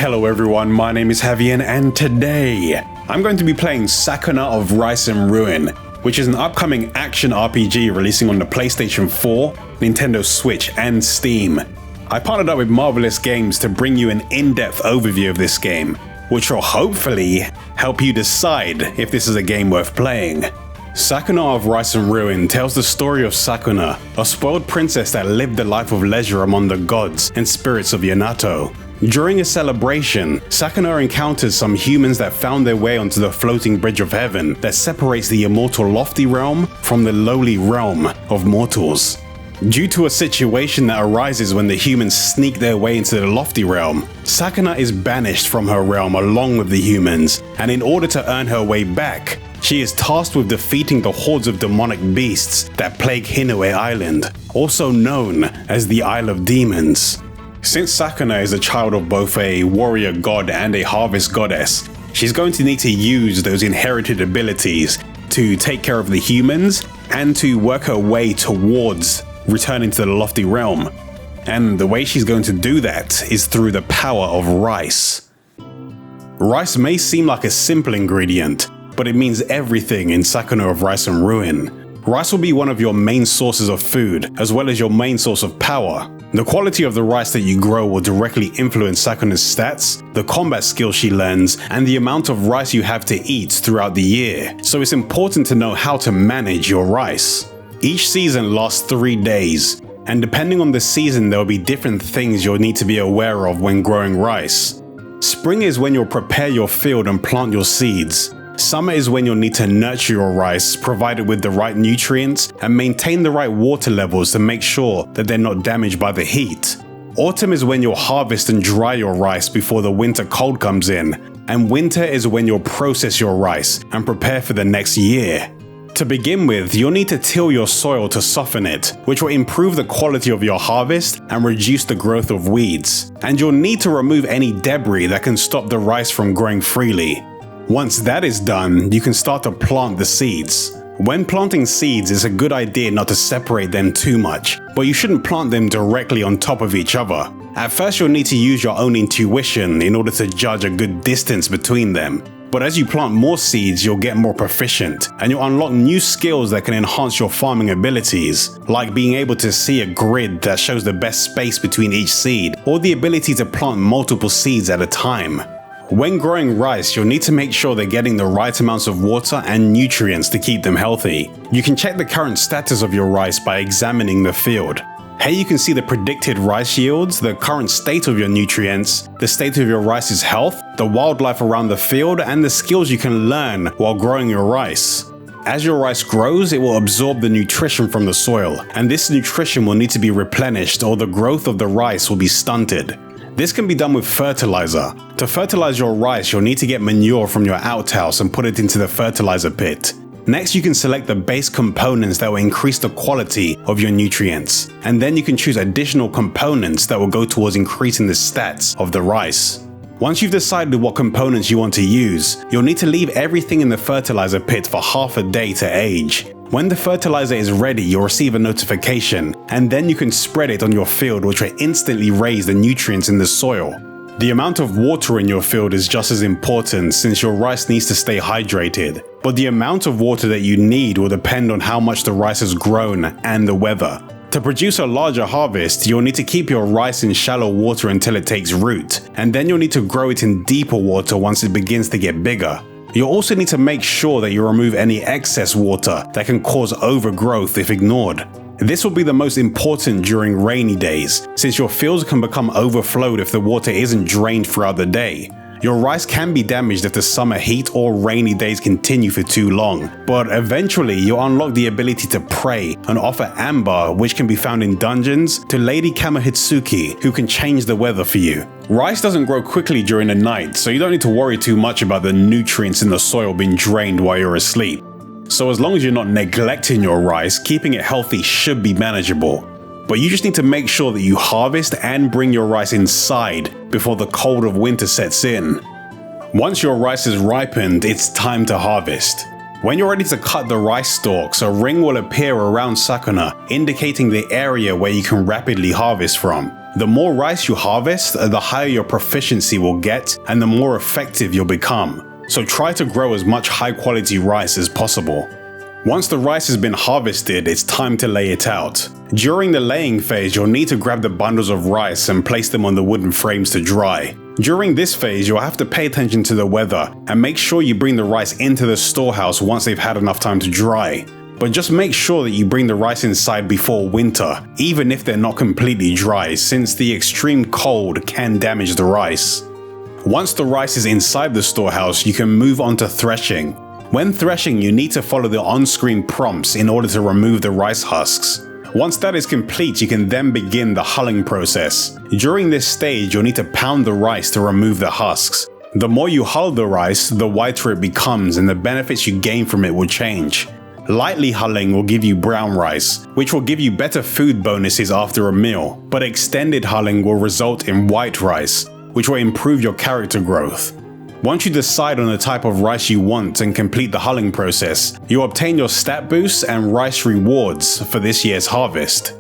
Hello everyone, my name is Havian and today I'm going to be playing Sakuna of Rice and Ruin, which is an upcoming action RPG releasing on the PlayStation 4, Nintendo Switch and Steam. I partnered up with Marvelous Games to bring you an in-depth overview of this game, which will hopefully help you decide if this is a game worth playing. Sakuna of Rice and Ruin tells the story of Sakuna, a spoiled princess that lived a life of leisure among the gods and spirits of Yamato. During a celebration, Sakuna encounters some humans that found their way onto the floating bridge of heaven that separates the immortal lofty realm from the lowly realm of mortals. Due to a situation that arises when the humans sneak their way into the lofty realm, Sakuna is banished from her realm along with the humans, and in order to earn her way back, she is tasked with defeating the hordes of demonic beasts that plague Hinue Island, also known as the Isle of Demons. Since Sakuna is a child of both a warrior god and a harvest goddess, she's going to need to use those inherited abilities to take care of the humans and to work her way towards returning to the lofty realm. And the way she's going to do that is through the power of rice. Rice may seem like a simple ingredient, but it means everything in Sakuna of Rice and Ruin. Rice will be one of your main sources of food, as well as your main source of power. The quality of the rice that you grow will directly influence Sakuna's stats, the combat skills she learns, and the amount of rice you have to eat throughout the year, so it's important to know how to manage your rice. Each season lasts 3 days, and depending on the season there will be different things you'll need to be aware of when growing rice. Spring is when you'll prepare your field and plant your seeds. Summer is when you'll need to nurture your rice, provide it with the right nutrients, and maintain the right water levels to make sure that they're not damaged by the heat. Autumn is when you'll harvest and dry your rice before the winter cold comes in, and winter is when you'll process your rice and prepare for the next year. To begin with, you'll need to till your soil to soften it, which will improve the quality of your harvest and reduce the growth of weeds. And you'll need to remove any debris that can stop the rice from growing freely. Once that is done, you can start to plant the seeds. When planting seeds, it's a good idea not to separate them too much, but you shouldn't plant them directly on top of each other. At first you'll need to use your own intuition in order to judge a good distance between them. But as you plant more seeds, you'll get more proficient, and you'll unlock new skills that can enhance your farming abilities, like being able to see a grid that shows the best space between each seed, or the ability to plant multiple seeds at a time. When growing rice, you'll need to make sure they're getting the right amounts of water and nutrients to keep them healthy. You can check the current status of your rice by examining the field. Here you can see the predicted rice yields, the current state of your nutrients, the state of your rice's health, the wildlife around the field, and the skills you can learn while growing your rice. As your rice grows, it will absorb the nutrition from the soil, and this nutrition will need to be replenished or the growth of the rice will be stunted. This can be done with fertilizer. To fertilize your rice, you'll need to get manure from your outhouse and put it into the fertilizer pit. Next, you can select the base components that will increase the quality of your nutrients, and then you can choose additional components that will go towards increasing the stats of the rice. Once you've decided what components you want to use, you'll need to leave everything in the fertilizer pit for half a day to age. When the fertilizer is ready, you'll receive a notification, and then you can spread it on your field, which will instantly raise the nutrients in the soil. The amount of water in your field is just as important since your rice needs to stay hydrated, but the amount of water that you need will depend on how much the rice has grown and the weather. To produce a larger harvest, you'll need to keep your rice in shallow water until it takes root, and then you'll need to grow it in deeper water once it begins to get bigger. You'll also need to make sure that you remove any excess water that can cause overgrowth if ignored. This will be the most important during rainy days, since your fields can become overflowed if the water isn't drained throughout the day. Your rice can be damaged if the summer heat or rainy days continue for too long, but eventually you'll unlock the ability to pray and offer amber, which can be found in dungeons, to Lady Kamahitsuki, who can change the weather for you. Rice doesn't grow quickly during the night, so you don't need to worry too much about the nutrients in the soil being drained while you're asleep. So as long as you're not neglecting your rice, keeping it healthy should be manageable. But you just need to make sure that you harvest and bring your rice inside before the cold of winter sets in. Once your rice is ripened, it's time to harvest. When you're ready to cut the rice stalks, a ring will appear around Sakuna, indicating the area where you can rapidly harvest from. The more rice you harvest, the higher your proficiency will get and the more effective you'll become. So try to grow as much high quality rice as possible. Once the rice has been harvested, it's time to lay it out. During the laying phase, you'll need to grab the bundles of rice and place them on the wooden frames to dry. During this phase, you'll have to pay attention to the weather and make sure you bring the rice into the storehouse once they've had enough time to dry. But just make sure that you bring the rice inside before winter, even if they're not completely dry, since the extreme cold can damage the rice. Once the rice is inside the storehouse, you can move on to threshing. When threshing, you need to follow the on-screen prompts in order to remove the rice husks. Once that is complete, you can then begin the hulling process. During this stage, you'll need to pound the rice to remove the husks. The more you hull the rice, the whiter it becomes and the benefits you gain from it will change. Lightly hulling will give you brown rice, which will give you better food bonuses after a meal, but extended hulling will result in white rice, which will improve your character growth. Once you decide on the type of rice you want and complete the hulling process, you'll obtain your stat boosts and rice rewards for this year's harvest.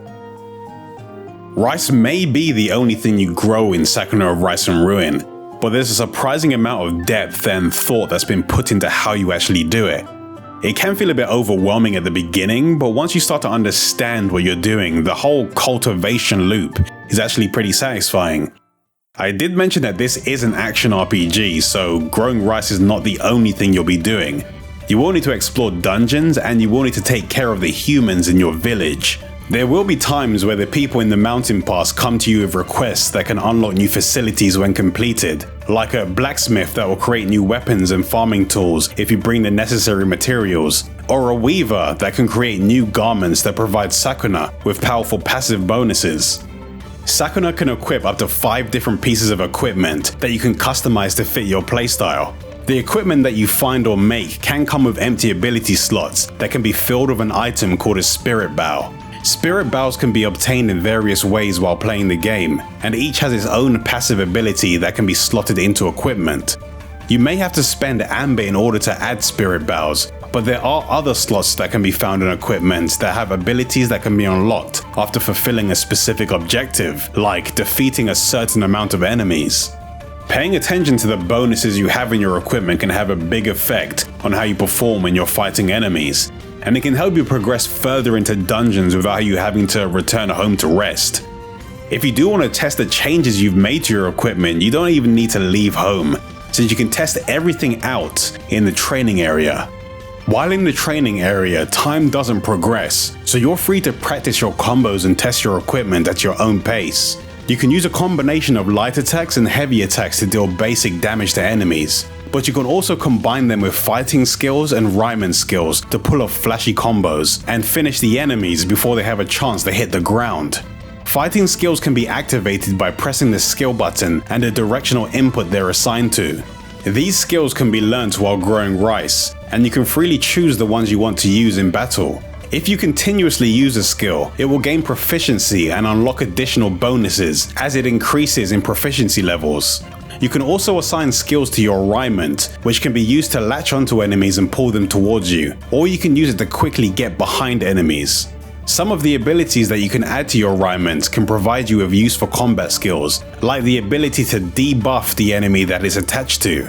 Rice may be the only thing you grow in Sakuna of Rice and Ruin, but there's a surprising amount of depth and thought that's been put into how you actually do it. It can feel a bit overwhelming at the beginning, but once you start to understand what you're doing, the whole cultivation loop is actually pretty satisfying. I did mention that this is an action RPG, so growing rice is not the only thing you'll be doing. You will need to explore dungeons and you will need to take care of the humans in your village. There will be times where the people in the mountain pass come to you with requests that can unlock new facilities when completed, like a blacksmith that will create new weapons and farming tools if you bring the necessary materials, or a weaver that can create new garments that provide Sakuna with powerful passive bonuses. Sakuna can equip up to 5 different pieces of equipment that you can customize to fit your playstyle. The equipment that you find or make can come with empty ability slots that can be filled with an item called a spirit bow. Spirit bows can be obtained in various ways while playing the game, and each has its own passive ability that can be slotted into equipment. You may have to spend amber in order to add spirit bows, but there are other slots that can be found in equipment that have abilities that can be unlocked after fulfilling a specific objective, like defeating a certain amount of enemies. Paying attention to the bonuses you have in your equipment can have a big effect on how you perform when you're fighting enemies, and it can help you progress further into dungeons without you having to return home to rest. If you do want to test the changes you've made to your equipment, you don't even need to leave home, since you can test everything out in the training area. While in the training area, time doesn't progress, so you're free to practice your combos and test your equipment at your own pace. You can use a combination of light attacks and heavy attacks to deal basic damage to enemies, but you can also combine them with fighting skills and rhymen skills to pull off flashy combos and finish the enemies before they have a chance to hit the ground. Fighting skills can be activated by pressing the skill button and the directional input they're assigned to. These skills can be learnt while growing rice, and you can freely choose the ones you want to use in battle. If you continuously use a skill, it will gain proficiency and unlock additional bonuses as it increases in proficiency levels. You can also assign skills to your rhyment, which can be used to latch onto enemies and pull them towards you, or you can use it to quickly get behind enemies. Some of the abilities that you can add to your rhyment can provide you with useful combat skills, like the ability to debuff the enemy that is attached to.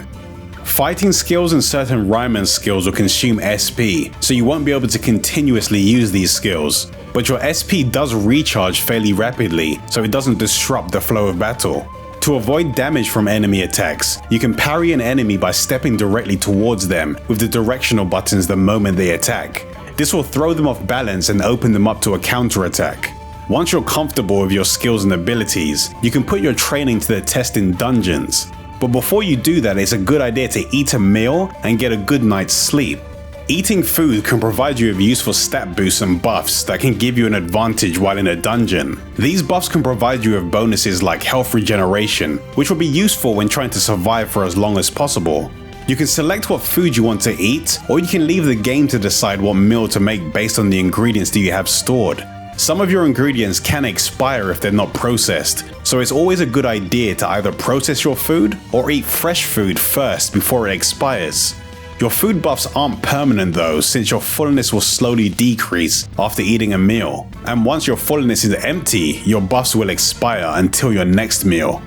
Fighting skills and certain rhymen skills will consume SP, so you won't be able to continuously use these skills, but your SP does recharge fairly rapidly, so it doesn't disrupt the flow of battle. To avoid damage from enemy attacks, you can parry an enemy by stepping directly towards them with the directional buttons the moment they attack. This will throw them off balance and open them up to a counterattack. Once you're comfortable with your skills and abilities, you can put your training to the test in dungeons. But before you do that, it's a good idea to eat a meal and get a good night's sleep. Eating food can provide you with useful stat boosts and buffs that can give you an advantage while in a dungeon. These buffs can provide you with bonuses like health regeneration, which will be useful when trying to survive for as long as possible. You can select what food you want to eat, or you can leave the game to decide what meal to make based on the ingredients that you have stored. Some of your ingredients can expire if they're not processed, so it's always a good idea to either process your food or eat fresh food first before it expires. Your food buffs aren't permanent though, since your fullness will slowly decrease after eating a meal, and once your fullness is empty, your buffs will expire until your next meal.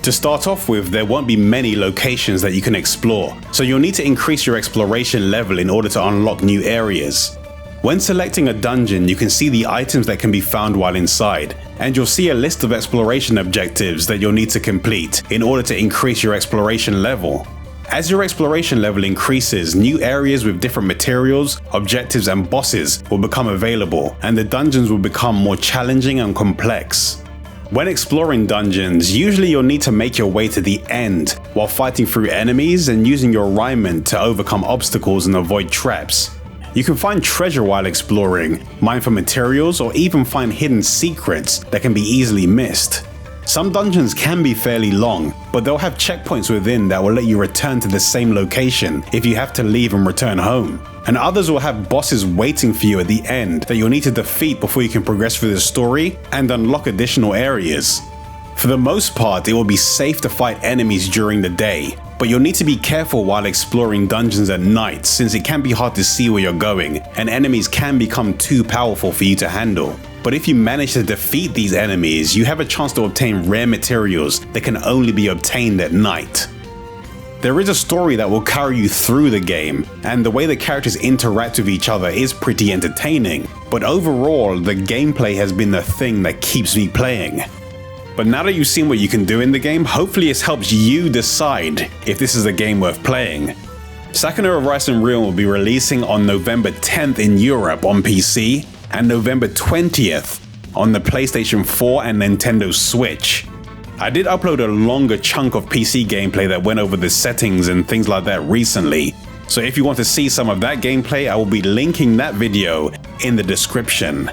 To start off with, there won't be many locations that you can explore, so you'll need to increase your exploration level in order to unlock new areas. When selecting a dungeon, you can see the items that can be found while inside, and you'll see a list of exploration objectives that you'll need to complete in order to increase your exploration level. As your exploration level increases, new areas with different materials, objectives and bosses will become available, and the dungeons will become more challenging and complex. When exploring dungeons, usually you'll need to make your way to the end while fighting through enemies and using your alignment to overcome obstacles and avoid traps. You can find treasure while exploring, mine for materials, or even find hidden secrets that can be easily missed. Some dungeons can be fairly long, but they'll have checkpoints within that will let you return to the same location if you have to leave and return home. And others will have bosses waiting for you at the end that you'll need to defeat before you can progress through the story and unlock additional areas. For the most part, it will be safe to fight enemies during the day, but you'll need to be careful while exploring dungeons at night, since it can be hard to see where you're going, and enemies can become too powerful for you to handle. But if you manage to defeat these enemies, you have a chance to obtain rare materials that can only be obtained at night. There is a story that will carry you through the game, and the way the characters interact with each other is pretty entertaining, but overall, the gameplay has been the thing that keeps me playing. But now that you've seen what you can do in the game, hopefully it helps you decide if this is a game worth playing. Sakuna of Rice and Ruin will be releasing on November 10th in Europe on PC, and November 20th on the PlayStation 4 and Nintendo Switch. I did upload a longer chunk of PC gameplay that went over the settings and things like that recently, so if you want to see some of that gameplay, I will be linking that video in the description.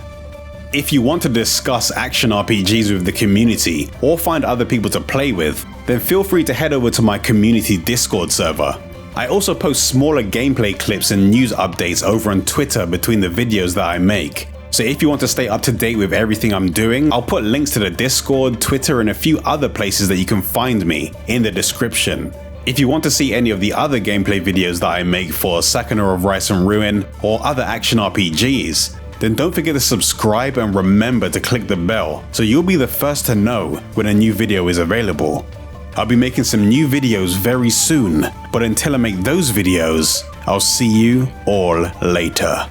If you want to discuss action RPGs with the community or find other people to play with, then feel free to head over to my community Discord server. I also post smaller gameplay clips and news updates over on Twitter between the videos that I make. So if you want to stay up to date with everything I'm doing, I'll put links to the Discord, Twitter, and a few other places that you can find me in the description. If you want to see any of the other gameplay videos that I make for Sakuna of Rice and Ruin or other action RPGs, then don't forget to subscribe and remember to click the bell so you'll be the first to know when a new video is available. I'll be making some new videos very soon, but until I make those videos, I'll see you all later.